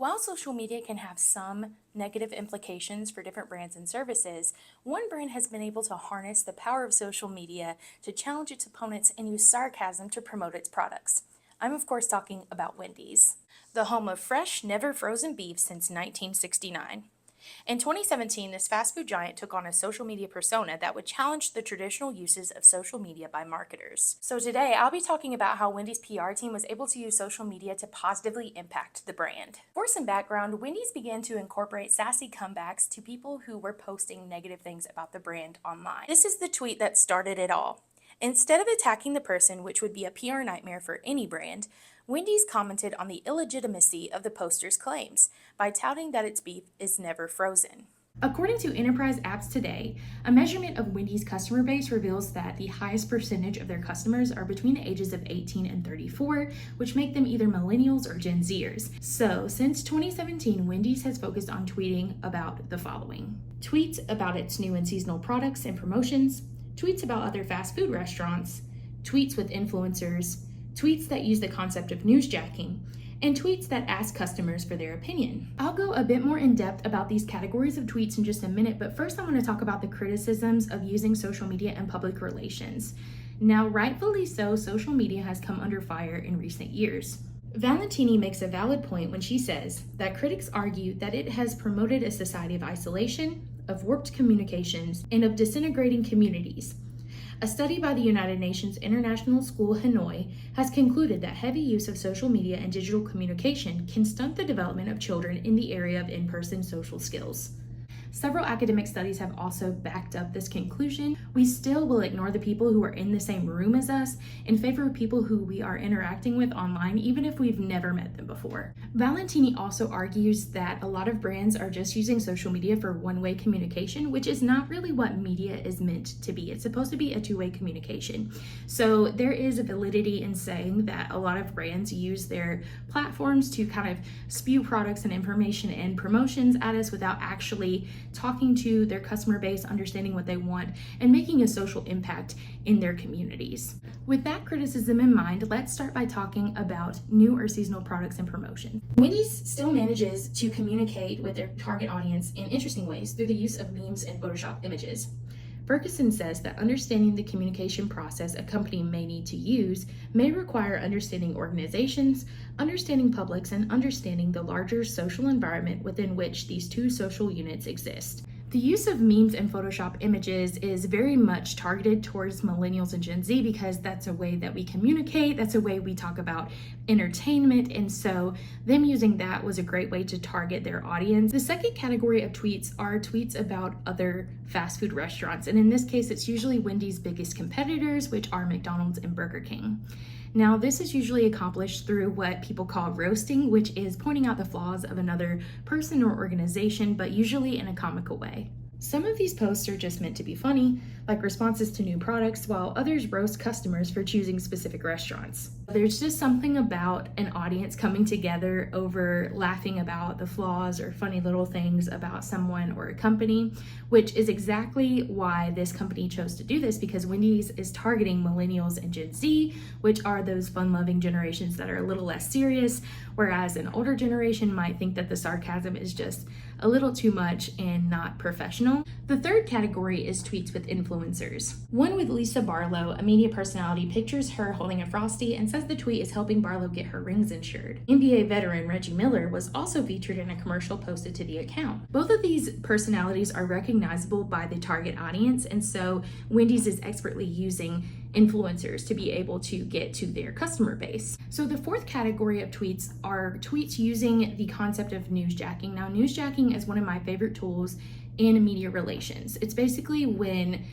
While social media can have some negative implications for different brands and services, one brand has been able to harness the power of social media to challenge its opponents and use sarcasm to promote its products. I'm of course talking about Wendy's, the home of fresh, never frozen beef since 1969. In 2017, this fast food giant took on a social media persona that would challenge the traditional uses of social media by marketers. So today, I'll be talking about how Wendy's PR team was able to use social media to positively impact the brand. For some background, Wendy's began to incorporate sassy comebacks to people who were posting negative things about the brand online. This is the tweet that started it all. Instead of attacking the person, which would be a PR nightmare for any brand, Wendy's commented on the illegitimacy of the poster's claims by touting that its beef is never frozen. According to Enterprise Apps Today, a measurement of Wendy's customer base reveals that the highest percentage of their customers are between the ages of 18 and 34, which make them either millennials or Gen Zers. So, since 2017, Wendy's has focused on tweeting about the following: tweets about its new and seasonal products and promotions, tweets about other fast food restaurants, tweets with influencers, tweets that use the concept of newsjacking, and tweets that ask customers for their opinion. I'll go a bit more in depth about these categories of tweets in just a minute, but first I want to talk about the criticisms of using social media and public relations. Now, rightfully so, social media has come under fire in recent years. Valentini makes a valid point when she says that critics argue that it has promoted a society of isolation, of warped communications, and of disintegrating communities. A study by the United Nations International School Hanoi has concluded that heavy use of social media and digital communication can stunt the development of children in the area of in-person social skills. Several academic studies have also backed up this conclusion. We still will ignore the people who are in the same room as us in favor of people who we are interacting with online, even if we've never met them before. Valentini also argues that a lot of brands are just using social media for one-way communication, which is not really what media is meant to be. It's supposed to be a two-way communication. So there is a validity in saying that a lot of brands use their platforms to kind of spew products and information and promotions at us without actually talking to their customer base, understanding what they want, and making a social impact in their communities. With that criticism in mind, let's start by talking about new or seasonal products and promotion. Wendy's still manages to communicate with their target audience in interesting ways through the use of memes and Photoshop images. Ferguson says that understanding the communication process a company may need to use may require understanding organizations, understanding publics, and understanding the larger social environment within which these two social units exist. The use of memes and Photoshop images is very much targeted towards millennials and Gen Z because that's a way that we communicate, that's a way we talk about entertainment, and so them using that was a great way to target their audience. The second category of tweets are tweets about other fast food restaurants, and in this case it's usually Wendy's biggest competitors, which are McDonald's and Burger King. Now, this is usually accomplished through what people call roasting, which is pointing out the flaws of another person or organization, but usually in a comical way. Some of these posts are just meant to be funny, like responses to new products, while others roast customers for choosing specific restaurants. There's just something about an audience coming together over laughing about the flaws or funny little things about someone or a company, which is exactly why this company chose to do this, because Wendy's is targeting millennials and Gen Z, which are those fun-loving generations that are a little less serious, whereas an older generation might think that the sarcasm is just a little too much and not professional. The third category is tweets with influencers. One with Lisa Barlow, a media personality, pictures her holding a Frosty and says the tweet is helping Barlow get her rings insured. NBA veteran Reggie Miller was also featured in a commercial posted to the account. Both of these personalities are recognizable by the target audience, and so Wendy's is expertly using influencers to be able to get to their customer base. So the fourth category of tweets are tweets using the concept of newsjacking. Now, newsjacking is one of my favorite tools in media relations. It's basically when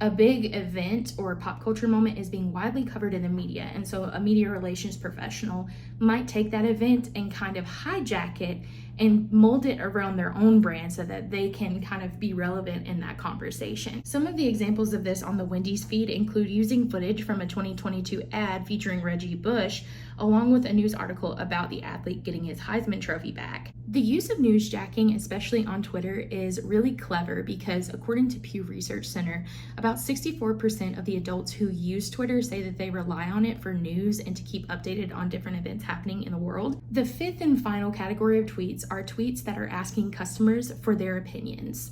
a big event or pop culture moment is being widely covered in the media, and so a media relations professional might take that event and kind of hijack it and mold it around their own brand so that they can kind of be relevant in that conversation. Some of the examples of this on the Wendy's feed include using footage from a 2022 ad featuring Reggie Bush, along with a news article about the athlete getting his Heisman Trophy back. The use of newsjacking, especially on Twitter, is really clever because according to Pew Research Center, about 64% of the adults who use Twitter say that they rely on it for news and to keep updated on different events happening in the world. The fifth and final category of tweets are tweets that are asking customers for their opinions.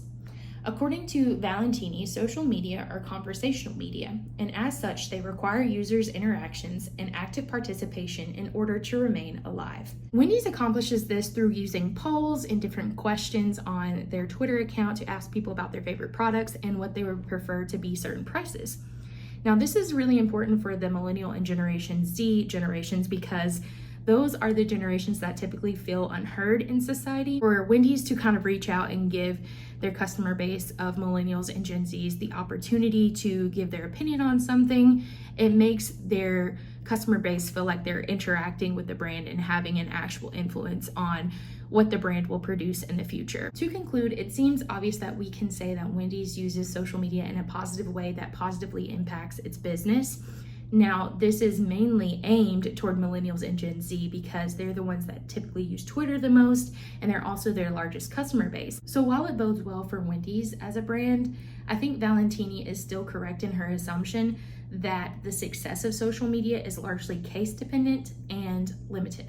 According to Valentini, social media are conversational media, and as such, they require users' interactions and active participation in order to remain alive. Wendy's accomplishes this through using polls and different questions on their Twitter account to ask people about their favorite products and what they would prefer to be certain prices. Now, this is really important for the Millennial and Generation Z generations because those are the generations that typically feel unheard in society. For Wendy's to kind of reach out and give their customer base of millennials and Gen Zs the opportunity to give their opinion on something, it makes their customer base feel like they're interacting with the brand and having an actual influence on what the brand will produce in the future. To conclude, it seems obvious that we can say that Wendy's uses social media in a positive way that positively impacts its business. Now, this is mainly aimed toward millennials and Gen Z because they're the ones that typically use Twitter the most, and they're also their largest customer base. So while it bodes well for Wendy's as a brand, I think Valentini is still correct in her assumption that the success of social media is largely case dependent and limited.